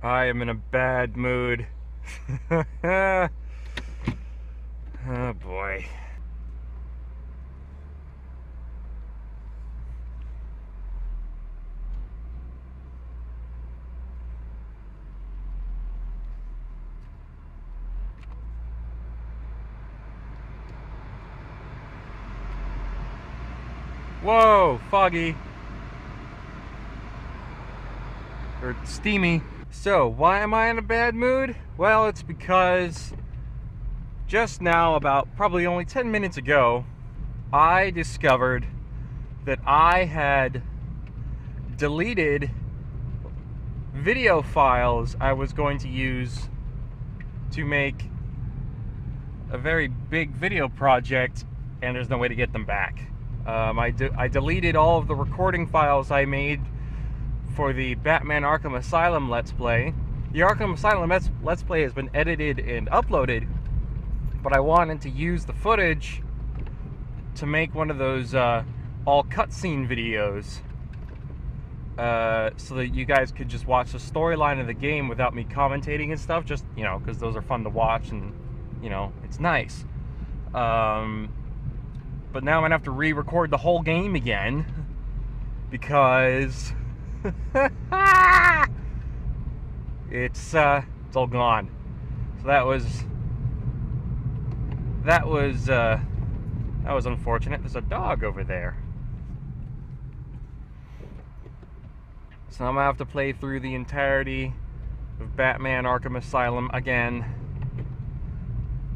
I am in a bad mood. Oh boy. Whoa, foggy. Or steamy. So, why am I in a bad mood? Well, it's because just now, about probably only 10 minutes ago, I discovered that I had deleted video files I was going to use to make a very big video project, and there's no way to get them back. I deleted all of the recording files I made for the Batman Arkham Asylum Let's Play. The Arkham Asylum Let's Play has been edited and uploaded, but I wanted to use the footage to make one of those all cutscene videos, so that you guys could just watch the storyline of the game without me commentating and stuff, just, you know, because those are fun to watch and, you know, it's nice. But now I'm gonna have to re-record the whole game again because it's all gone. So that was unfortunate. There's a dog over there. So I'm gonna have to play through the entirety of Batman Arkham Asylum again,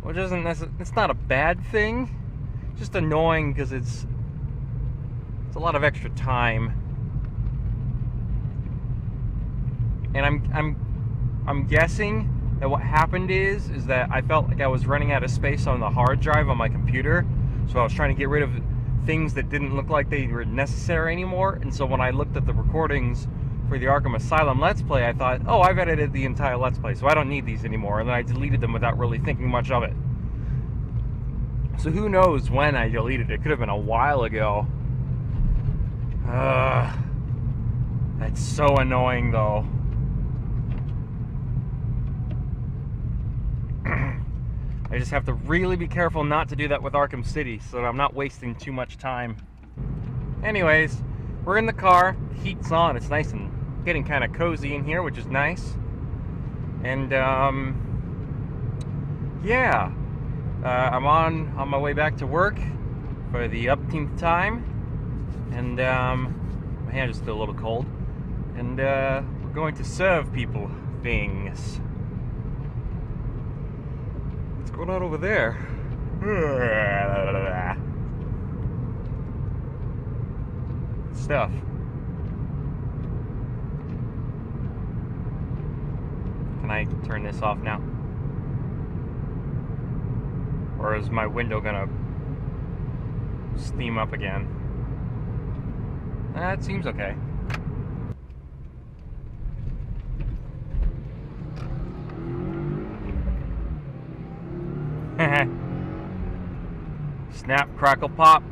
which isn't it's not a bad thing. Just annoying because it's a lot of extra time, and I'm guessing that what happened is that I felt like I was running out of space on the hard drive on my computer, so I was trying to get rid of things that didn't look like they were necessary anymore. And so when I looked at the recordings for the Arkham Asylum Let's Play, I thought, oh, I've edited the entire Let's Play, so I don't need these anymore, and then I deleted them without really thinking much of it. So who knows when I deleted it? It could have been a while ago. That's so annoying, though. I just have to really be careful not to do that with Arkham City, so that I'm not wasting too much time. Anyways, we're in the car. The heat's on. It's nice and getting kind of cozy in here, which is nice. And yeah. I'm on my way back to work for the upteenth time, and my hand is still a little cold, and we're going to serve people things. What's going on over there? Stuff. Can I turn this off now? Or is my window gonna steam up again? That seems okay. Snap, crackle, pop.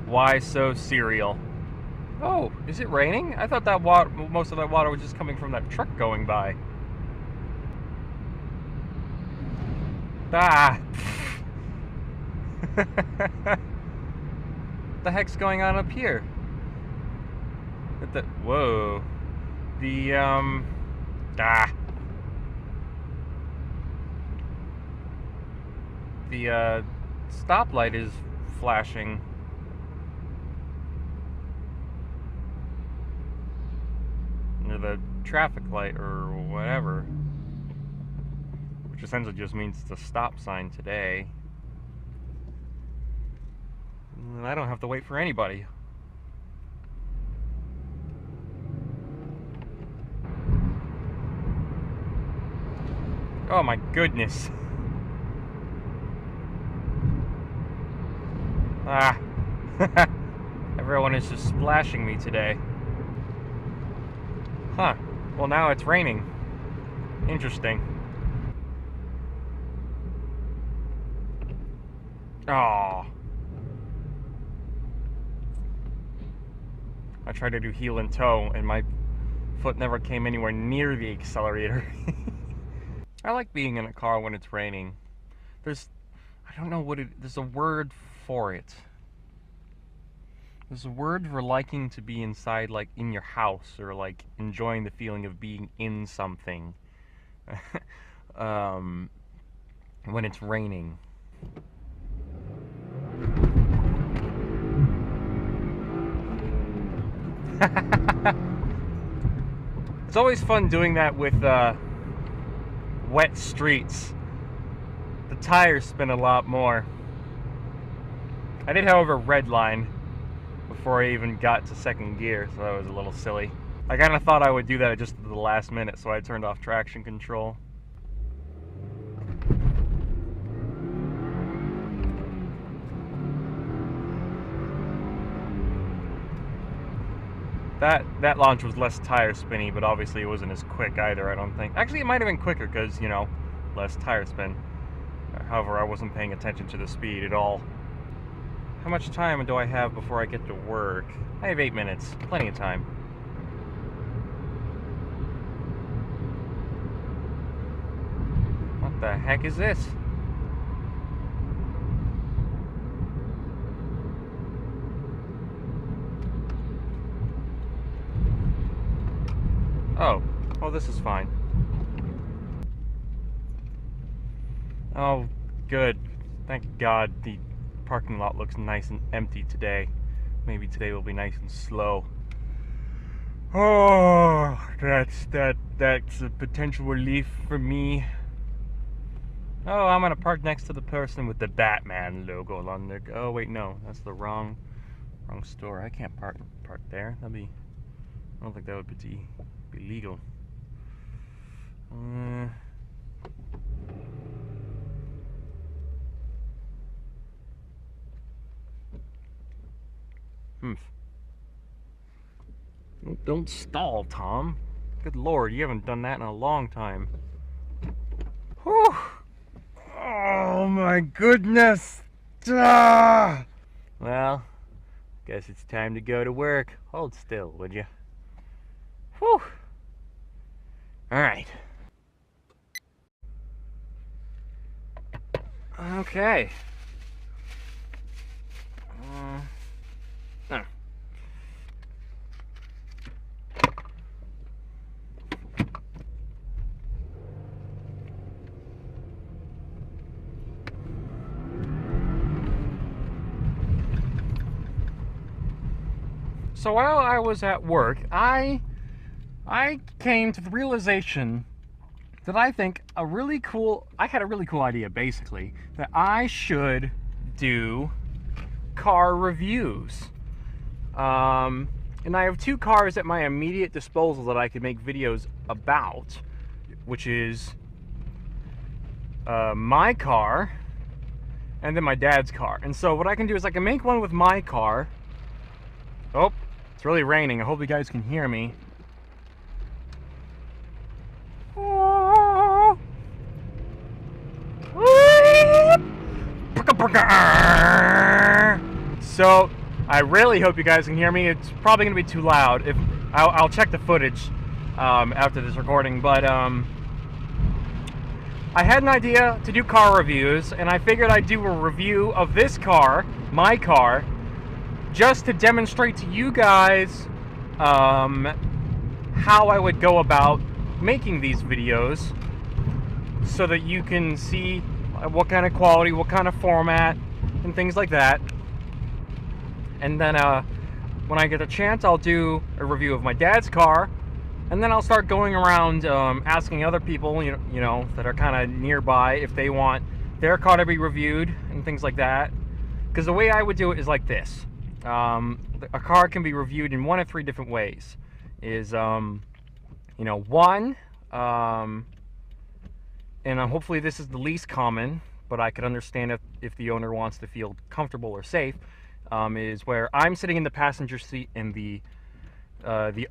Why so cereal? Oh, is it raining? I thought that most of that water was just coming from that truck going by. Ah. What the heck's going on up here? Whoa. The The stoplight is flashing. Or the traffic light or whatever. Which essentially just means it's a stop sign today. And I don't have to wait for anybody. Oh my goodness. Ah. Everyone is just splashing me today. Huh. Well, now it's raining. Interesting. Oh. I tried to do heel and toe, and my foot never came anywhere near the accelerator. I like being in a car when it's raining. There's a word for it. There's a word for liking to be inside, like in your house, or like enjoying the feeling of being in something. When it's raining. It's always fun doing that with wet streets. The tires spin a lot more. I did, however, redline before I even got to second gear, so that was a little silly. I kind of thought I would do that just at the last minute, so I turned off traction control. That launch was less tire spinny, but obviously it wasn't as quick either, I don't think. Actually, it might have been quicker because, you know, less tire spin. However, I wasn't paying attention to the speed at all. How much time do I have before I get to work? I have 8 minutes. Plenty of time. What the heck is this? Oh, this is fine. Oh, good. Thank God the parking lot looks nice and empty today. Maybe today will be nice and slow. Oh, that's a potential relief for me. Oh, I'm gonna park next to the person with the Batman logo on there. Oh wait, no, that's the wrong store. I can't park there. I don't think that would be legal. Don't stall, Tom. Good Lord, you haven't done that in a long time. Whew. Oh my goodness! Ah! Well, guess it's time to go to work. Hold still, would you? Whew. Alright. Okay. So while I was at work, I came to the realization that I had a really cool idea, basically, that I should do car reviews. And I have 2 cars at my immediate disposal that I could make videos about, which is my car and then my dad's car. And so what I can do is I can make one with my car. Oh, it's really raining. I hope you guys can hear me. So I really hope you guys can hear me. It's probably gonna be too loud. If I'll check the footage after this recording, but I had an idea to do car reviews, and I figured I'd do a review of this car, my car, just to demonstrate to you guys how I would go about making these videos, so that you can see what kind of quality, what kind of format, and things like that. And then when I get a chance, I'll do a review of my dad's car, and then I'll start going around asking other people, you know, that are kind of nearby, if they want their car to be reviewed and things like that. Because the way I would do it is like this. A car can be reviewed in 1 of 3 different ways. Is you know, one, and hopefully this is the least common, but I could understand if the owner wants to feel comfortable or safe, is where I'm sitting in the passenger seat and the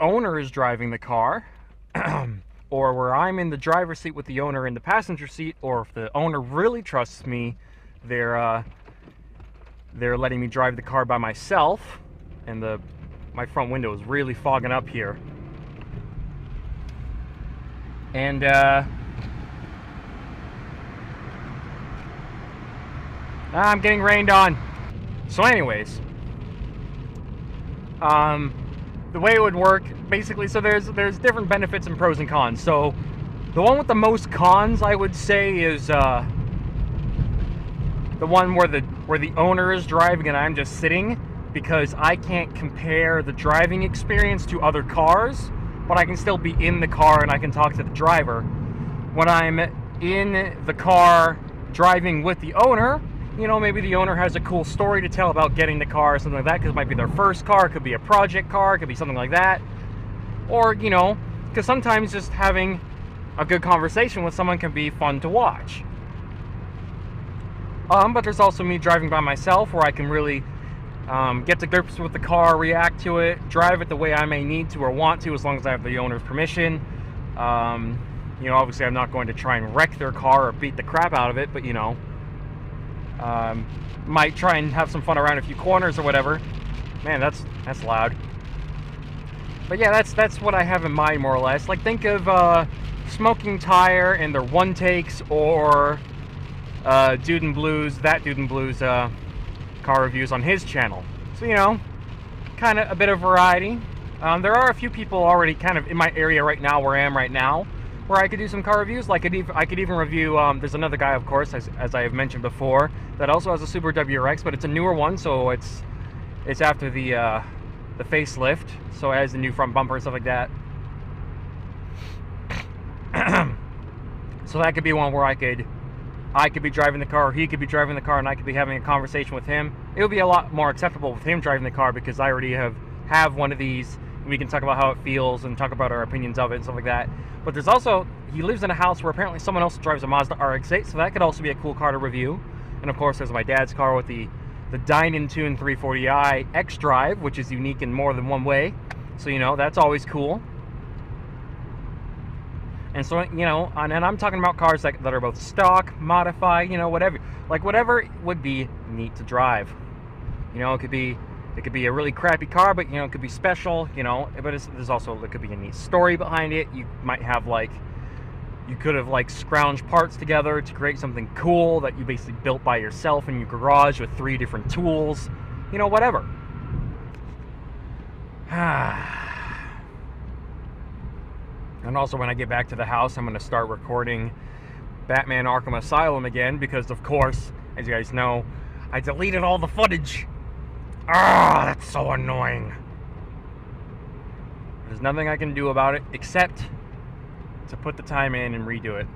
owner is driving the car, or where I'm in the driver's seat with the owner in the passenger seat, or if the owner really trusts me, they're letting me drive the car by myself, and my front window is really fogging up here. And I'm getting rained on. So anyways, the way it would work, basically, so there's different benefits and pros and cons. So the one with the most cons, I would say, is the one where the owner is driving and I'm just sitting, because I can't compare the driving experience to other cars, but I can still be in the car and I can talk to the driver. When I'm in the car driving with the owner, you know, maybe the owner has a cool story to tell about getting the car or something like that, because it might be their first car, it could be a project car, it could be something like that. Or, you know, because sometimes just having a good conversation with someone can be fun to watch. But there's also me driving by myself, where I can really get to grips with the car, react to it, drive it the way I may need to or want to, as long as I have the owner's permission. You know, obviously I'm not going to try and wreck their car or beat the crap out of it, but, you know, might try and have some fun around a few corners or whatever. Man, that's loud. But yeah, that's what I have in mind, more or less. Like, think of Smoking Tire and their one takes, or Dude and Blues, that Dude and Blues car reviews on his channel. So, you know, kind of a bit of variety. There are a few people already kind of in my area right now, where I am right now, where I could do some car reviews. Like, I could even review, there's another guy, of course, as I have mentioned before, that also has a Subaru WRX, but it's a newer one, so it's after the facelift, so it has the new front bumper and stuff like that. So that could be one where I could be driving the car, or he could be driving the car, and I could be having a conversation with him. It would be a lot more acceptable with him driving the car, because I already have one of these. We can talk about how it feels and talk about our opinions of it and stuff like that. But there's also, he lives in a house where apparently someone else drives a Mazda RX-8, so that could also be a cool car to review. And of course, there's my dad's car with the Dine Tune 340i X Drive, which is unique in more than one way. So, you know, that's always cool. And so, you know, and I'm talking about cars that are both stock, modified, you know, whatever. Like, whatever would be neat to drive. You know, it could be a really crappy car, but, you know, it could be special, you know. But there's also, there could be a neat story behind it. You might have, like, you could have, like, scrounged parts together to create something cool that you basically built by yourself in your garage with 3 different tools. You know, whatever. And also, when I get back to the house, I'm going to start recording Batman Arkham Asylum again, because, of course, as you guys know, I deleted all the footage. Ah, that's so annoying. There's nothing I can do about it except to put the time in and redo it.